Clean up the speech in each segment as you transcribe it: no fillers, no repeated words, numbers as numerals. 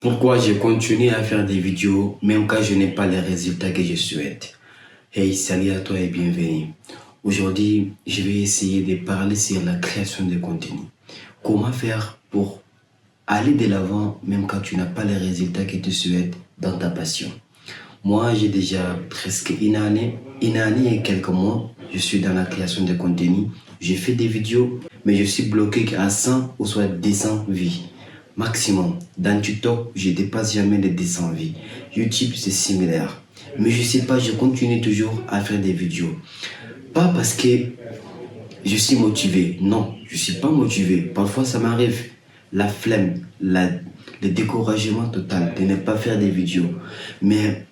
Pourquoi je continue à faire des vidéos même quand je n'ai pas les résultats que je souhaite? Hey, salut à toi et bienvenue. Aujourd'hui, je vais essayer de parler sur la création de contenu. Comment faire pour aller de l'avant même quand tu n'as pas les résultats que tu souhaites dans ta passion? Moi, j'ai déjà presque une année et quelques mois, je suis dans la création de contenu. Je fais des vidéos, mais je suis bloqué à 100 ou soit 200 vues. Maximum. Dans TikTok, je dépasse jamais les 200 vues. YouTube, c'est similaire. Mais je sais pas, je continue toujours à faire des vidéos. Pas parce que je suis motivé. Non, je suis pas motivé. Parfois, ça m'arrive. La flemme, le découragement total de ne pas faire des vidéos. Mais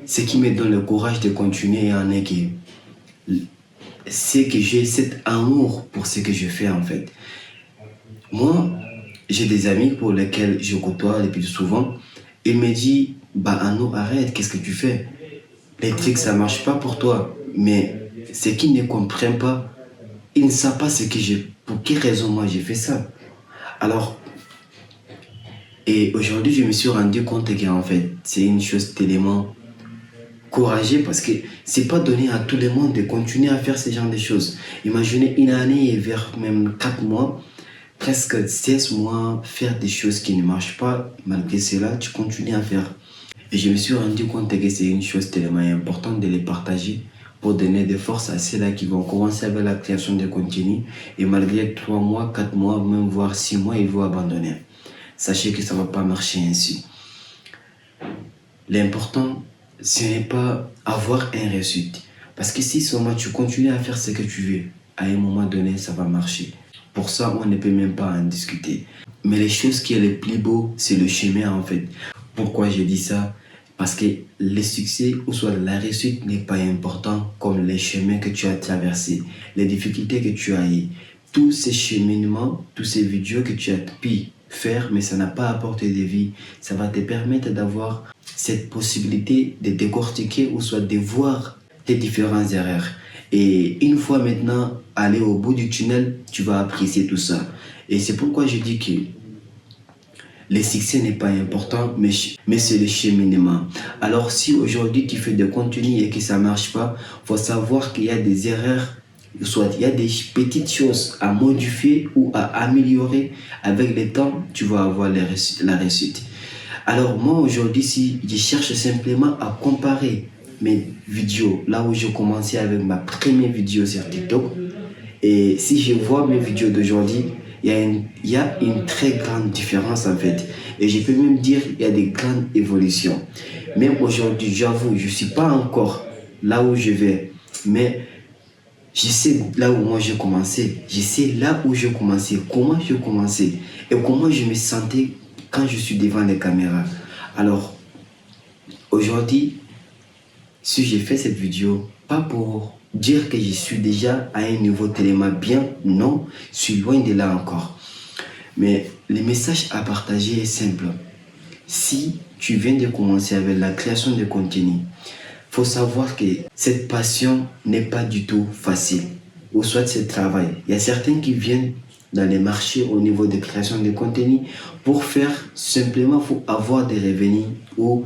ce qui me donne le courage de continuer en est que c'est que j'ai cet amour pour ce que je fais en fait. Moi, j'ai des amis pour lesquels je côtoie le plus souvent. Ils me disent, bah Arnaud, arrête, qu'est-ce que tu fais? Les trucs, ça marche pas pour toi. Mais ce qu'ils ne comprennent pas, ils ne savent pas pour quelle raison moi j'ai fait ça. Alors, et aujourd'hui, je me suis rendu compte qu'en fait, c'est une chose tellement courageux parce que c'est pas donné à tout le monde de continuer à faire ce genre de choses. Imaginez une année et vers même 4 mois, presque 16 mois, faire des choses qui ne marchent pas. Malgré cela, tu continues à faire. Et je me suis rendu compte que c'est une chose tellement importante de les partager pour donner des forces à ceux-là qui vont commencer avec la création de contenu et malgré 3 mois, 4 mois, même voire 6 mois, ils vont abandonner. Sachez que ça ne va pas marcher ainsi. L'important, ce n'est pas avoir un réussite. Parce que si seulement tu continues à faire ce que tu veux, à un moment donné, ça va marcher. Pour ça, on ne peut même pas en discuter. Mais les choses qui est le plus beau, c'est le chemin en fait. Pourquoi je dis ça? Parce que le succès ou soit la réussite n'est pas important comme les chemins que tu as traversés, les difficultés que tu as eues. Tous ces cheminements, tous ces vidéos que tu as pu faire, mais ça n'a pas apporté de vie, ça va te permettre d'avoir cette possibilité de décortiquer ou soit de voir tes différentes erreurs. Et une fois maintenant aller au bout du tunnel, tu vas apprécier tout ça. Et c'est pourquoi je dis que le succès n'est pas important, mais c'est le cheminement. Alors si aujourd'hui tu fais des contenus et que ça ne marche pas, il faut savoir qu'il y a des erreurs, soit il y a des petites choses à modifier ou à améliorer. Avec le temps, tu vas avoir la réussite. Alors moi aujourd'hui, si je cherche simplement à comparer mes vidéos, là où j'ai commencé avec ma première vidéo sur TikTok, et si je vois mes vidéos d'aujourd'hui, il y a une très grande différence en fait. Et je peux même dire qu'il y a des grandes évolutions. Même aujourd'hui, j'avoue, je ne suis pas encore là où je vais. Mais je sais là où moi j'ai commencé. Je sais là où j'ai commencé, comment j'ai commencé et comment je me sentais quand je suis devant les caméras. Alors, aujourd'hui, si j'ai fait cette vidéo, pas pour dire que je suis déjà à un niveau tellement bien, non, je suis loin de là encore. Mais le message à partager est simple. Si tu viens de commencer avec la création de contenu, il faut savoir que cette passion n'est pas du tout facile, ou soit ce travail. Il y a certains qui viennent dans les marchés au niveau de création de contenu pour faire simplement, faut avoir des revenus ou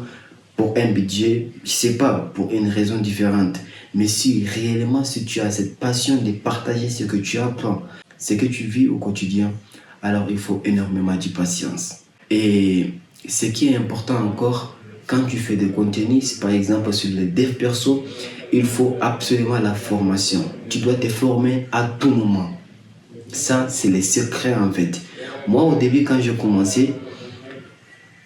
pour un budget, je sais pas, pour une raison différente. Mais si réellement, si tu as cette passion de partager ce que tu apprends, ce que tu vis au quotidien, alors il faut énormément de patience. Et ce qui est important encore, quand tu fais des contenus, par exemple sur le dev perso, il faut absolument la formation. Tu dois te former à tout moment. Ça, c'est le secret en fait. Moi, au début, quand j'ai commencé,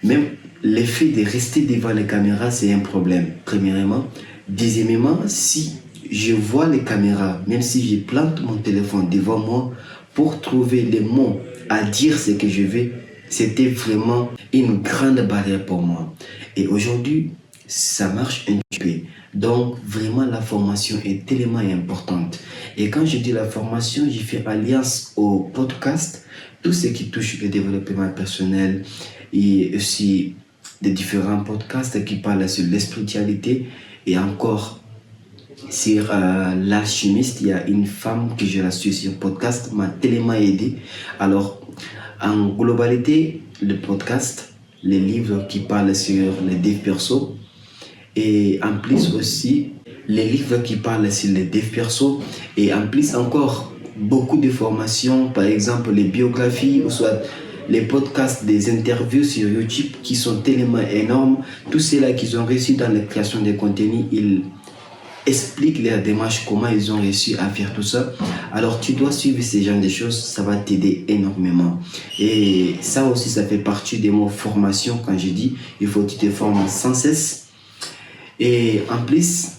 même l'effet de rester devant les caméras, c'est un problème, premièrement. Deuxièmement, si je vois les caméras, même si je plante mon téléphone devant moi, pour trouver les mots à dire ce que je veux, c'était vraiment une grande barrière pour moi. Et aujourd'hui, ça marche un petit peu. Donc, vraiment, la formation est tellement importante. Et quand je dis la formation, j'ai fait alliance au podcast, tout ce qui touche le développement personnel et aussi des différents podcasts qui parlent sur la spiritualité et encore sur l'alchimiste. Il y a une femme que je la suis sur podcast, m'a tellement aidé. Alors, en globalité, le podcast les livres qui parlent sur les devs perso. Et en plus aussi, les livres qui parlent sur les devs perso. Et en plus encore, beaucoup de formations, par exemple les biographies ou soit les podcasts, des interviews sur YouTube qui sont tellement énormes. Tous ceux-là qui ont réussi dans la création de contenus, ils expliquent leur démarche, comment ils ont réussi à faire tout ça. Alors tu dois suivre ces genres de choses, ça va t'aider énormément. Et ça aussi, ça fait partie de mon formation. Quand je dis, il faut que tu te formes sans cesse. Et en plus,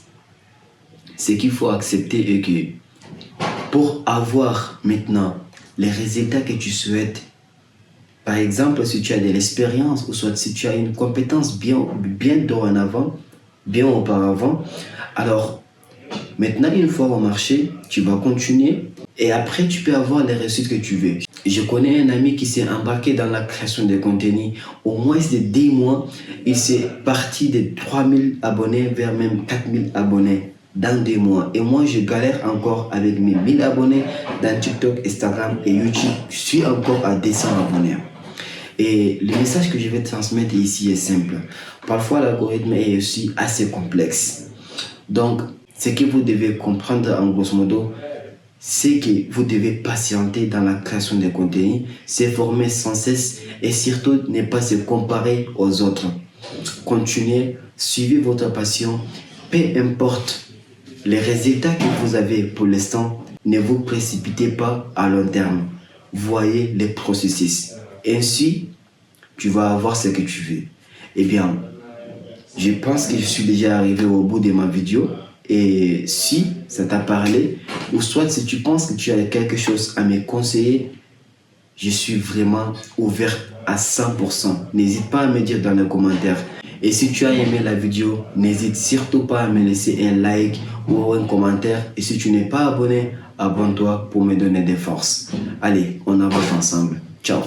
ce qu'il faut accepter est que pour avoir maintenant les résultats que tu souhaites, par exemple, si tu as de l'expérience ou soit si tu as une compétence bien dorénavant, bien auparavant, alors maintenant, une fois au marché, tu vas continuer et après, tu peux avoir les réussites que tu veux. Je connais un ami qui s'est embarqué dans la création de contenu. Au moins de 10 mois, il s'est parti de 3000 abonnés vers même 4000 abonnés dans 2 mois. Et moi, je galère encore avec mes 1000 abonnés dans TikTok, Instagram et YouTube. Je suis encore à 200 abonnés. Et le message que je vais transmettre ici est simple. Parfois, l'algorithme est aussi assez complexe. Donc, ce que vous devez comprendre en grosso modo, c'est que vous devez patienter dans la création de contenu, se former sans cesse et surtout ne pas se comparer aux autres. Continuez, suivez votre passion, peu importe les résultats que vous avez pour l'instant, ne vous précipitez pas à long terme. Voyez les processus. Ainsi, tu vas avoir ce que tu veux. Eh bien, je pense que je suis déjà arrivé au bout de ma vidéo. Et si ça t'a parlé, ou soit si tu penses que tu as quelque chose à me conseiller, je suis vraiment ouvert à 100%. N'hésite pas à me dire dans les commentaires. Et si tu as aimé la vidéo, n'hésite surtout pas à me laisser un like ou un commentaire. Et si tu n'es pas abonné, abonne-toi pour me donner des forces. Allez, on avance ensemble. Ciao.